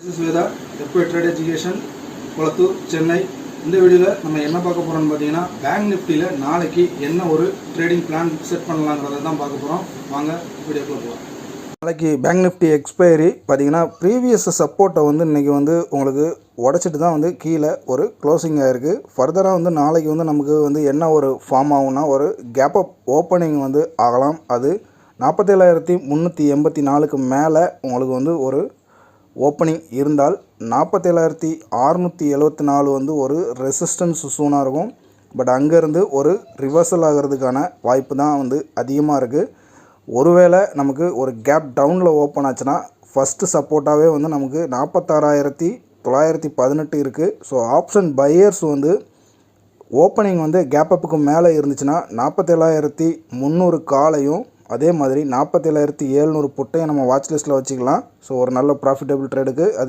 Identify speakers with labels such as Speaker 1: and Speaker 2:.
Speaker 1: This is Veda, Equity Trade Education, Kolathur, Chennai. இந்த வீடியோவில் நம்ம என்ன பார்க்க போகிறோம்னு பார்த்தீங்கன்னா பேங்க் நிஃப்டியில் நாளைக்கு என்ன ஒரு ட்ரேடிங் பிளான் செட் பண்ணலாங்கிறத தான் பார்க்க போகிறோம். வாங்க வீடியோக்குள்ளே போகலாம். நாளைக்கு பேங்க் நிஃப்டி எக்ஸ்பைரி பார்த்தீங்கன்னா ப்ரீவியஸ் சப்போர்ட்டை இன்றைக்கி உங்களுக்கு உடச்சிட்டு தான் கீழே ஒரு க்ளோசிங் ஆகிருக்கு. ஃபர்தராக நாளைக்கு நமக்கு என்ன ஒரு ஃபார்ம் ஆகும்னா ஒரு கேப் அப் ஓப்பனிங் ஆகலாம். அது 47,384க்கு மேலே உங்களுக்கு ஒரு ஓப்பனிங் இருந்தால் 47,674 ஒரு ரெசிஸ்டன்ஸ் சூனாக இருக்கும். பட் அங்கேருந்து ஒரு ரிவர்சல் ஆகிறதுக்கான வாய்ப்பு தான் அதிகமாக இருக்குது. ஒருவேளை நமக்கு ஒரு கேப் டவுனில் ஓப்பன் ஆச்சுன்னா ஃபஸ்ட்டு சப்போர்ட்டாகவே நமக்கு 46,918 இருக்குது. So option buyers opening gap அப்புக்கு மேலே இருந்துச்சுன்னா 47,300 காலையும் அதே மாதிரி 47,700 புட்டையும் நம்ம வாட்ச் லிஸ்ட்டில் வச்சுக்கலாம். ஸோ ஒரு நல்ல ப்ராஃபிட்டபிள் ட்ரேடுக்கு அது